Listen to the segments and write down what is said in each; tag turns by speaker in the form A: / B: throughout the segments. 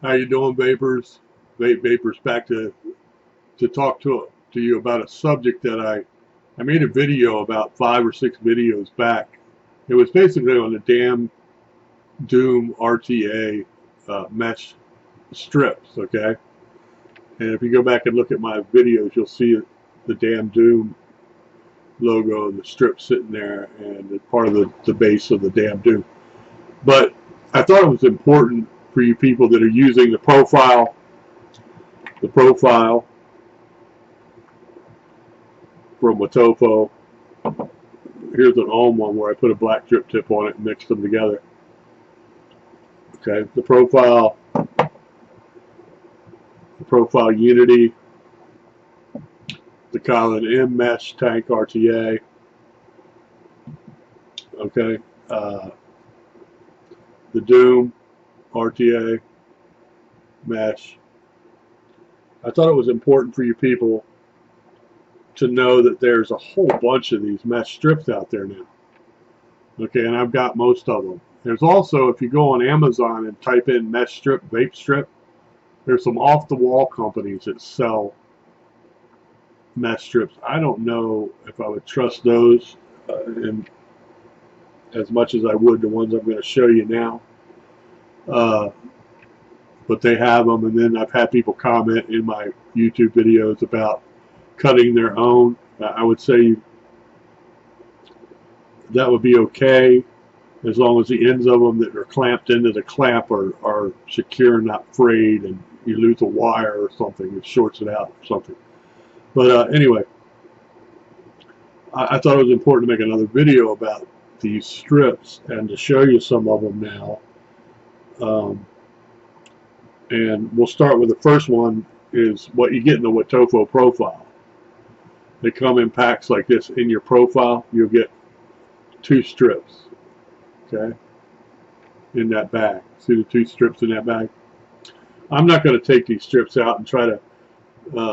A: How you doing, vapors? Vapors, back to talk to you about a subject that I made a video about 5 or 6 videos back. It was basically on the damn Doom RTA mesh strips, okay? And if you go back and look at my videos, you'll see the damn Doom logo and the strip sitting there, and it's part of the base of the damn Doom. But I thought it was important for you people that are using the profile from Wotofo. Here's an old one where I put a black drip tip on it and mixed them together. Okay, the profile Unity, the KYLIN M mesh tank RTA. Okay, the Doom RTA mesh. I thought it was important for you people to know that there's a whole bunch of these mesh strips out there now. Okay, and I've got most of them. There's also, if you go on Amazon and type in mesh strip, vape strip, there's some off-the-wall companies that sell mesh strips. I don't know if I would trust those in as much as I would the ones I'm going to show you now. But they have them, and then I've had people comment in my YouTube videos about cutting their own. I would say that would be okay as long as the ends of them that are clamped into the clamp are secure, not frayed, and you lose a wire or something, it shorts it out or something. But anyway, I thought it was important to make another video about these strips and to show you some of them now. And we'll start with the first one, is what you get in the Wotofo profile. They come in packs like this. In your profile, you'll get 2 strips, okay, in that bag. See the 2 strips in that bag? I'm not going to take these strips out and try to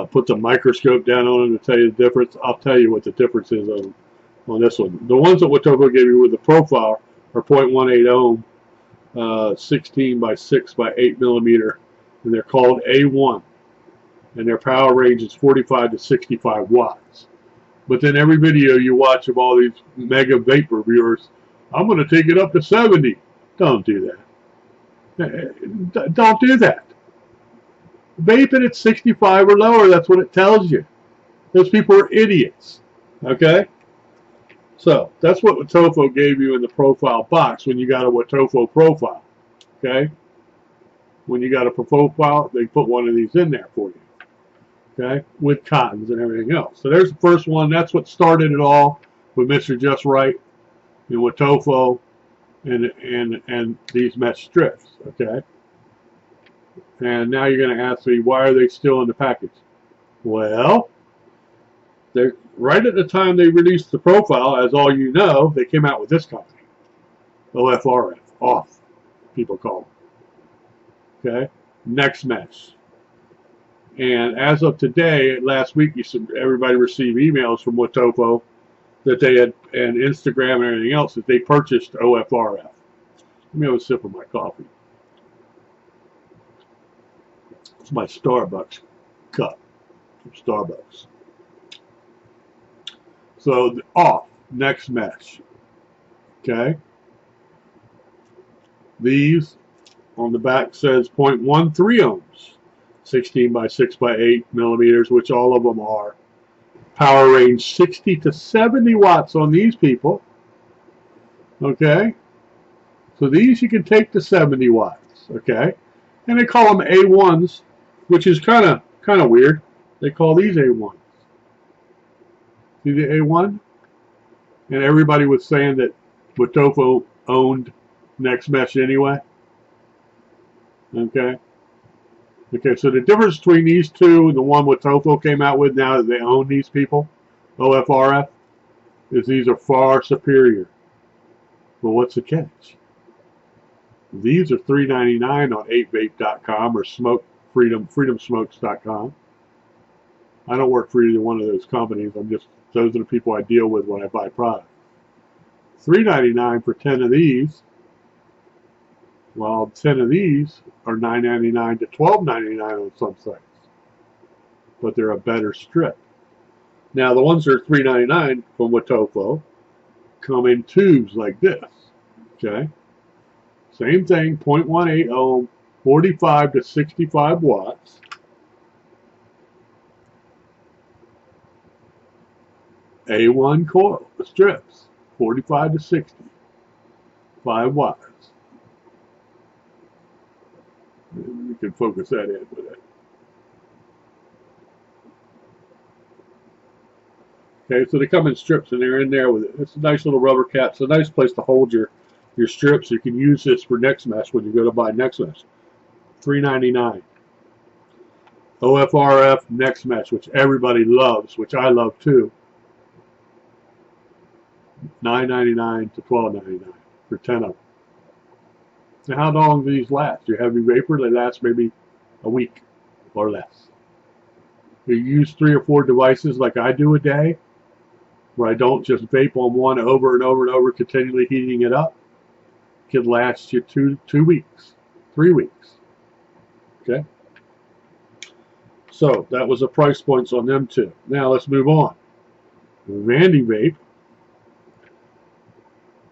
A: put the microscope down on them to tell you the difference. I'll tell you what the difference is on this one. The ones that Wotofo gave you with the profile are 0.18 ohm, 16 by 6 by 8 millimeter, and they're called A1. And their power range is 45 to 65 watts. But then every video you watch of all these mega vape reviewers, I'm going to take it up to 70. Don't do that. Don't do that. Vape it at 65 or lower. That's what it tells you. Those people are idiots. Okay? So that's what Wotofo gave you in the profile box when you got a Wotofo profile. Okay? When you got a profile, they put one of these in there for you. Okay, with cottons and everything else. So there's the first one. That's what started it all with Mr. Just Right and Wotofo and these mesh strips. Okay, and now you're going to ask me, why are they still in the package? Well, they're right at the time they released the profile, as all you know, they came out with this company, OFRF, off, people call them. Okay, Nexmesh. And as of today, last week, everybody received emails from Wotofo that they had, and Instagram and everything else, that they purchased OFRF. Let me have a sip of my coffee. It's my Starbucks cup from Starbucks. So the off Nexmesh. Okay. These on the back says 0.13 ohms. 16 by 6 by 8 millimeters, which all of them are. Power range 60 to 70 watts on these people. Okay, so these you can take to 70 watts. Okay, and they call them A1s, which is kind of weird. They call these A1s. See the A1? And everybody was saying that Wotofo owned Nexmesh anyway. Okay. Okay, so the difference between these two and the one Wotofo came out with now that they own these people, OFRF, is these are far superior. But what's the catch? These are $3.99 on 8vape.com or freedomsmokes.com. I don't work for either one of those companies. Those are the people I deal with when I buy products. $3.99 for 10 of these. Well, 10 of these are $9.99 to $12.99 on some sites, but they're a better strip. Now, the ones that are $3.99 from Wotofo come in tubes like this. Okay, same thing, 0.18 ohm, 45 to 65 watts. A1 coil strips, 45 to 65 watts. We can focus that in with it. Okay, so they come in strips and they're in there with it. It's a nice little rubber cap. It's a nice place to hold your strips. You can use this for Nexmesh when you go to buy Nexmesh. $3.99. Ofrf Nexmesh, which everybody loves, which I love too. $9.99 to $12.99 for 10 of them. Now, how long do these last? Your heavy vapor, they last maybe a week or less. You use 3 or 4 devices like I do a day, where I don't just vape on one over and over and over, continually heating it up. It could last you 2 weeks, 3 weeks. Okay? So that was the price points on them too. Now let's move on. Vandy Vape,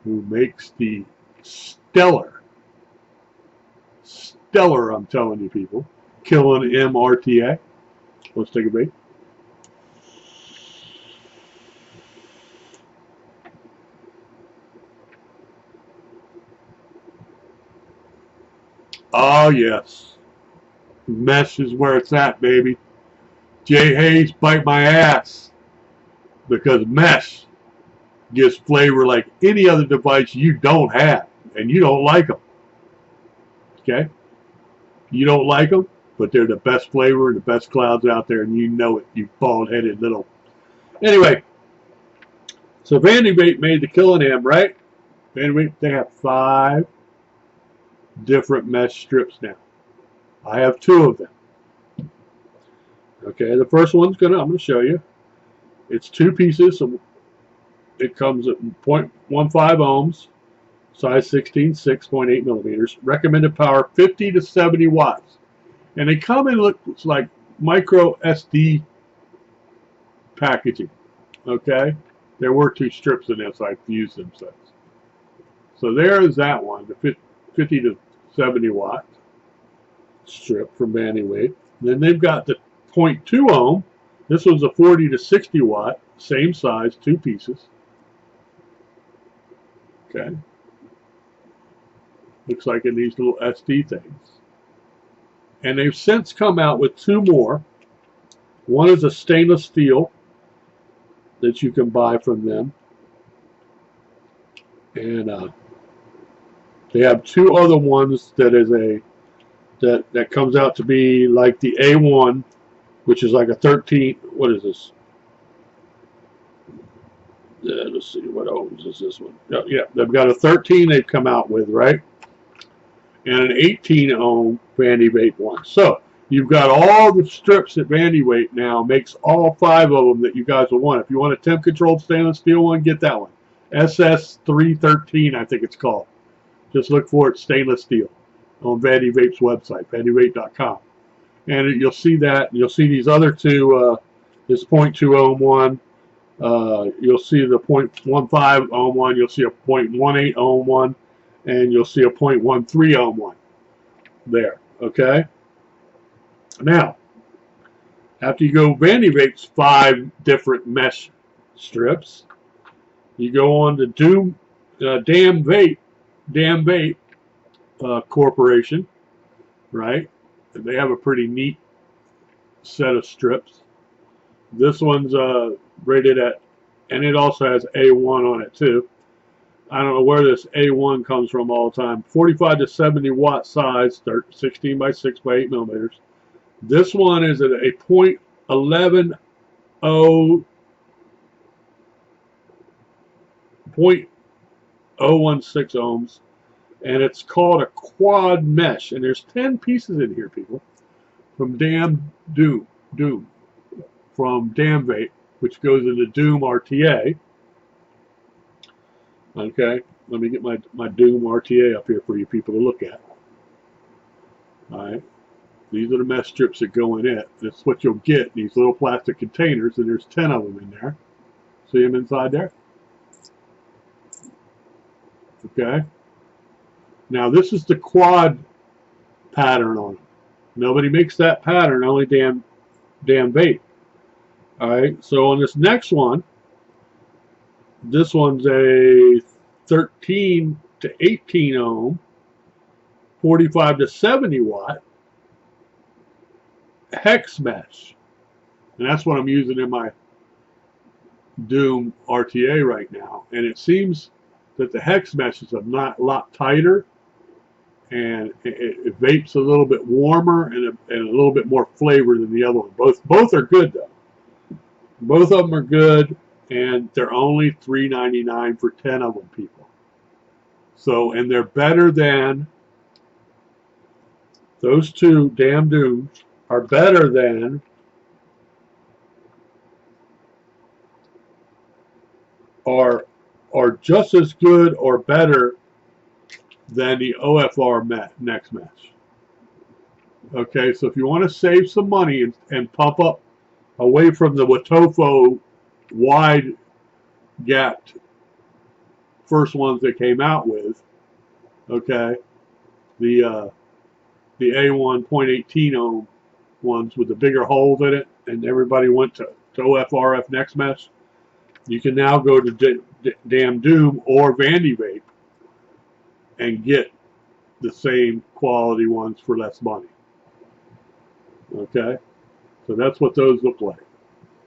A: who makes the stellar, I'm telling you people, KYLIN M RTA. Let's take a vape. Oh yes, mesh is where it's at, baby. Jay Hayes, bite my ass, because mesh gives flavor like any other device you don't have, and you don't like them. Okay, you don't like them, but they're the best flavor and the best clouds out there, and you know it, you bald-headed little. Anyway, so Vandy Vape made the KYLIN M, right? Vandy Vape, they have 5 different mesh strips now. I have 2 of them. Okay, the first one's I'm gonna show you. It's 2 pieces. So it comes at 0.15 ohms, size 16, 6.8 millimeters. Recommended power 50 to 70 watts. And they come in looks like micro SD packaging. Okay, there were 2 strips in this. I've used them since. So there is that one, the 50 to 70 watt strip from Vandy Vape. Then they've got the 0.2 ohm. This was a 40 to 60 watt, same size, 2 pieces. Okay. Looks like in these little SD things. And they've since come out with 2 more. One is a stainless steel that you can buy from them. And they have 2 other ones that is that comes out to be like the A1, which is like a 13. What is this? Let's see, what ohms is this one? Yeah, they've got a 13 they've come out with, right? And an 18 ohm Vandy Vape one. So you've got all the strips that Vandy Vape now makes, all 5 of them that you guys will want. If you want a temp controlled stainless steel one, get that one. SS313, I think it's called. Just look for it, stainless steel, on Vandy Vape's website, vandyvape.com. And you'll see that. You'll see these other 2, this 0.2 ohm one. You'll see the 0.15 ohm one. You'll see a 0.18 ohm one. And you'll see a 0.13 ohm one there. Okay? Now, after you go Vandy Vape's 5 different mesh strips, you go on to Damn Vape Corporation, right? And they have a pretty neat set of strips. This one's rated at, and it also has A1 on it too. I don't know where this A1 comes from all the time. 45 to 70 watt size, 16 by 6 by 8 millimeters. This one is at a 0.16 ohms, and it's called a quad mesh. And there's 10 pieces in here, people, from Damn from Damn Vape, which goes into Doom RTA. Okay, let me get my Doom RTA up here for you people to look at. Alright, these are the mesh strips that go in it. That's what you'll get in these little plastic containers, and there's 10 of them in there. See them inside there? Okay. Now this is the quad pattern on them. Nobody makes that pattern, only damn vape. Alright, so on this next one, this one's a 13 to 18 ohm, 45 to 70 watt hex mesh. And that's what I'm using in my Doom RTA right now. And it seems that the hex mesh is a lot tighter, and it vapes a little bit warmer and a little bit more flavor than the other one. Both are good though. Both of them are good, and they're only $3.99 for 10 of them, people. So, and they're better than those two damn Dooms are better than are just as good or better than the Ofrf Nexmesh. Okay, so if you want to save some money and pump up away from the Wotofo wide gapped first ones they came out with, okay, the A1 0.18 ohm ones with the bigger holes in it, and everybody went to Ofrf Nexmesh. You can now go to damn Doom or Vandy Vape and get the same quality ones for less money. Okay, so that's what those look like.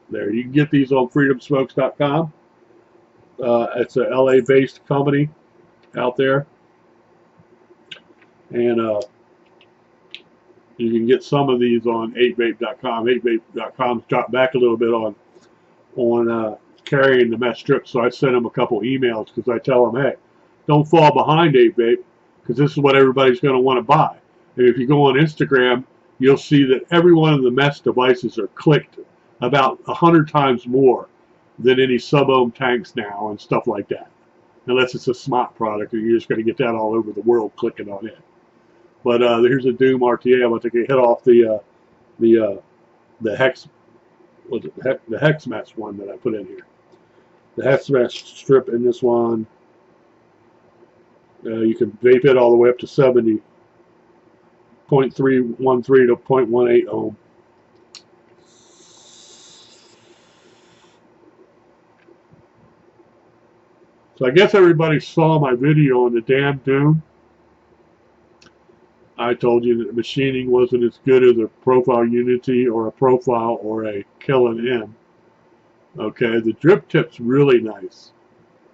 A: There, you can get these on freedomsmokes.com. It's a LA-based company out there, and you can get some of these on 8vape.com. 8vape.com's dropped back a little bit on carrying the mesh strips, so I sent them a couple emails because I tell them, hey, don't fall behind 8vape, because this is what everybody's going to want to buy. And if you go on Instagram, you'll see that every one of the mesh devices are clicked about 100 times more than any sub-ohm tanks now and stuff like that. Unless it's a smart product, and you're just going to get that all over the world clicking on it. But here's a Doom RTA. I'm going to take a hit off the hex, the hex mesh one that I put in here. The hex mesh strip in this one, you can vape it all the way up to 70, 0.313 to 0.18 ohm. So I guess everybody saw my video on the damn Doom. I told you that the machining wasn't as good as a Profile Unity or a Profile or a KYLIN. Okay, the drip tip's really nice.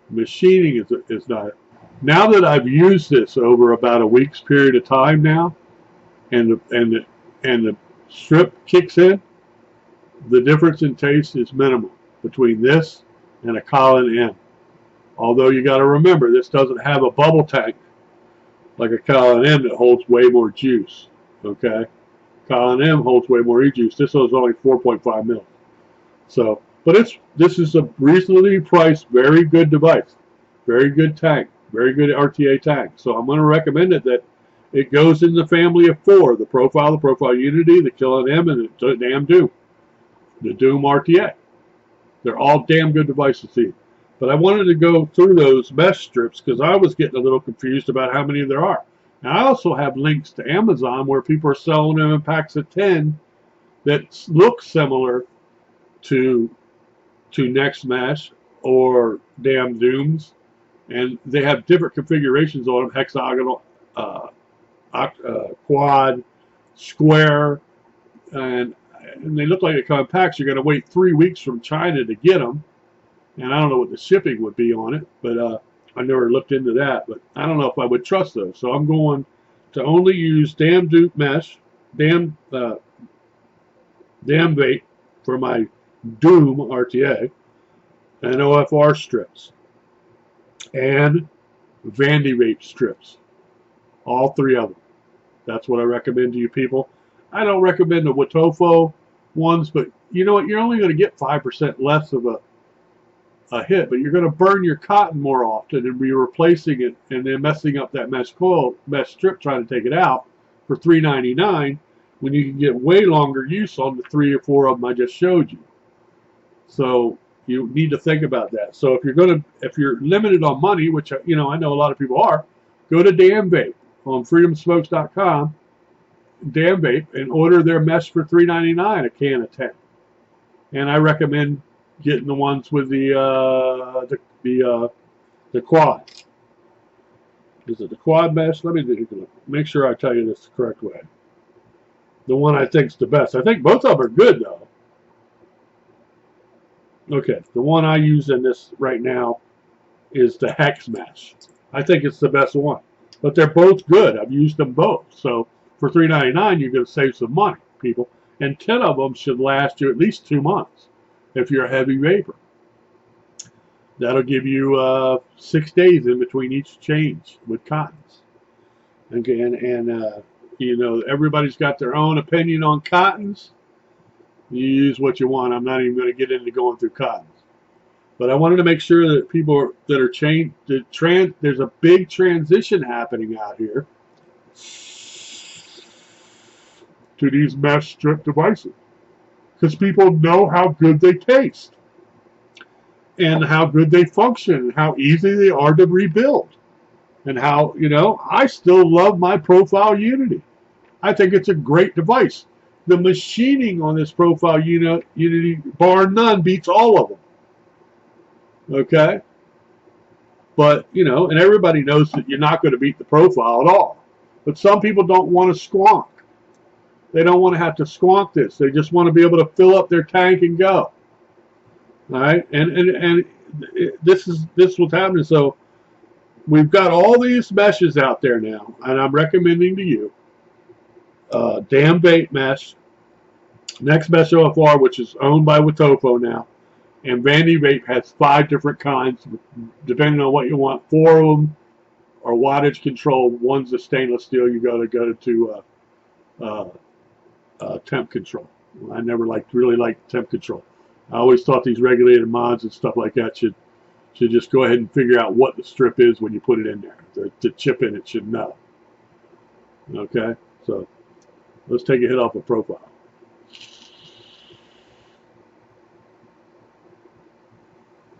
A: Machining is not. Now that I've used this over about a week's period of time now, and the strip kicks in, the difference in taste is minimal between this and a KYLIN. Although you got to remember, this doesn't have a bubble tank like a KYLIN that holds way more juice. Okay, KYLIN holds way more e-juice. This was only 4.5 mil. So, but this is a reasonably priced, very good device, very good tank, very good RTA tank. So I'm going to recommend it that it goes in the family of 4: the Profile Unity, the KYLIN, and the damn Doom, the Doom RTA. They're all damn good devices to see. But I wanted to go through those mesh strips because I was getting a little confused about how many there are. Now, I also have links to Amazon where people are selling them in packs of 10 that look similar to Nexmesh or damn Dooms, and they have different configurations on them: hexagonal, quad, square, and they look like they come in packs. You're going to wait 3 weeks from China to get them. And I don't know what the shipping would be on it, but I never looked into that. But I don't know if I would trust those. So I'm going to only use damn Doom mesh, damn vape for my Doom RTA, and OFR strips, and Vandy Vape strips. All 3 of them. That's what I recommend to you people. I don't recommend the Wotofo ones, but you know what? You're only going to get 5% less of a hit, but you're going to burn your cotton more often and be replacing it and then messing up that mesh strip trying to take it out for $3.99 when you can get way longer use on the 3 or 4 of them I just showed you. So you need to think about that. So if you're limited on money, which I know a lot of people are, go to Damn Vape on freedomsmokes.com, Damn Vape, and order their mesh for $3.99 a can of 10. And I recommend getting the ones with the quad. Is it the quad mesh? Let me make sure I tell you this the correct way. The one I think is the best. I think both of them are good though. Okay, the one I use in this right now is the hex mesh. I think it's the best one. But they're both good. I've used them both. So for $3.99, you're going to save some money, people. And 10 of them should last you at least 2 months if you're a heavy vapor. That'll give you 6 days in between each change with cottons. Again, and everybody's got their own opinion on cottons. You use what you want. I'm not even going to get into going through cottons. But I wanted to make sure that people that are changed, there's a big transition happening out here to these mesh strip devices. Because people know how good they taste. And how good they function. And how easy they are to rebuild. And how, I still love my Profile Unity. I think it's a great device. The machining on this Profile Unity, bar none, beats all of them. Okay? But, and everybody knows that you're not going to beat the Profile at all. But some people don't want to squonk. They don't want to have to squonk this. They just want to be able to fill up their tank and go. All right? And this is what's happening. So we've got all these meshes out there now, and I'm recommending to you Damn Vape mesh, Nexmesh OFR, which is owned by Wotofo now, and Vandy Vape has 5 different kinds, depending on what you want. 4 of them are wattage control. One's a stainless steel. You got to go to temp control. I never really liked temp control. I always thought these regulated mods and stuff like that should just go ahead and figure out what the strip is when you put it in there. The chip in it should know. Okay, so let's take a hit off of Profile.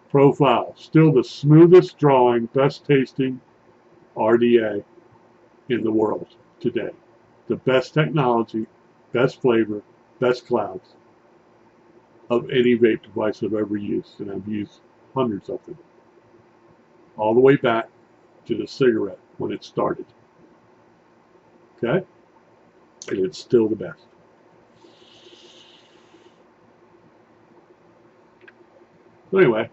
A: Profile, still the smoothest drawing, best tasting RDA in the world today. The best technology, best flavor, best clouds of any vape device I've ever used, and I've used hundreds of them. All the way back to the cigarette when it started. Okay? And it's still the best. So anyway,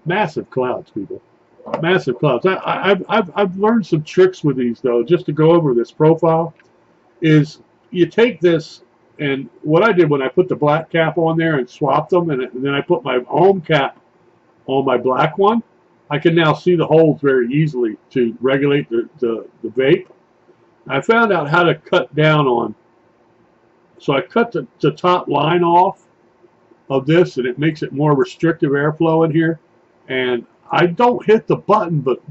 A: massive clouds, people. Massive clouds. I've learned some tricks with these, though, just to go over this Profile. Is you take this, and what I did when I put the black cap on there and swapped them, and then I put my ohm cap on my black one, I can now see the holes very easily to regulate the vape. I found out how to cut down on, so I cut the top line off of this, and it makes it more restrictive airflow in here. And I don't hit the button, but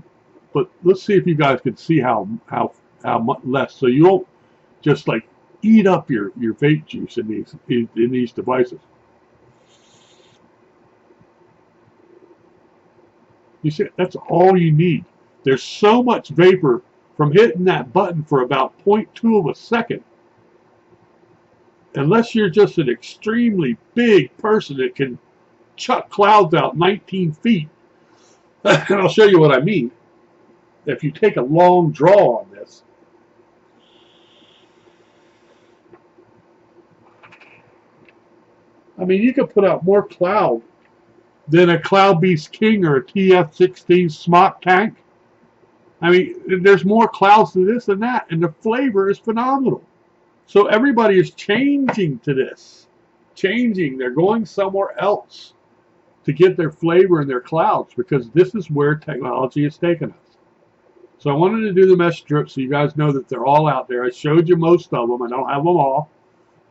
A: let's see if you guys can see how much less, so you won't just like eat up your vape juice in these devices. You see, that's all you need. There's so much vapor from hitting that button for about 0.2 of a second. Unless you're just an extremely big person that can chuck clouds out 19 feet. And I'll show you what I mean. If you take a long draw on this, I mean, you can put out more cloud than a Cloud Beast King or a TF16 smock tank. I mean, there's more clouds to this than that, and the flavor is phenomenal. So everybody is changing to this. Changing. They're going somewhere else to get their flavor and their clouds, because this is where technology has taken us. So I wanted to do the mesh strips so you guys know that they're all out there. I showed you most of them. I don't have them all.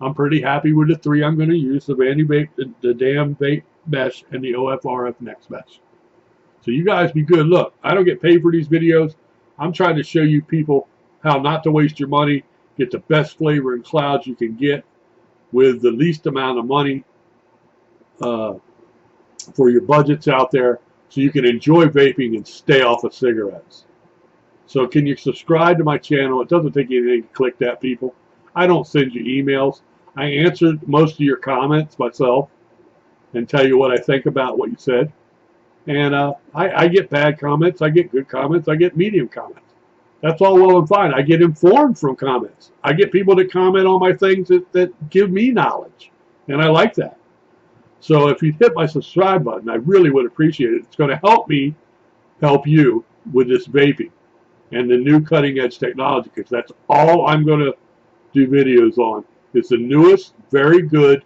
A: I'm pretty happy with the 3 I'm going to use, the Vandy Vape, the Damn Vape Mesh, and the Ofrf Nexmesh. So you guys be good. Look, I don't get paid for these videos. I'm trying to show you people how not to waste your money get the best flavor and clouds you can get with the least amount of money for your budgets out there, so you can enjoy vaping and stay off of cigarettes. So can you subscribe to my channel? It doesn't take anything to click that, people. I don't send you emails. I answer most of your comments myself and tell you what I think about what you said. And I get bad comments, I get good comments, I get medium comments. That's all well and fine. I get informed from comments. I get people that comment on my things that give me knowledge. And I like that. So if you hit my subscribe button, I really would appreciate it. It's going to help me help you with this vaping and the new cutting edge technology, because that's all I'm going to do videos on. It's the newest, very good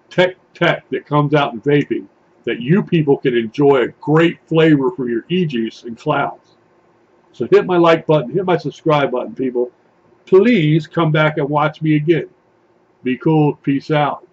A: tech that comes out in vaping that you people can enjoy a great flavor from your e-juice and clouds. So hit my like button, hit my subscribe button, people. Please come back and watch me again. Be cool. Peace out.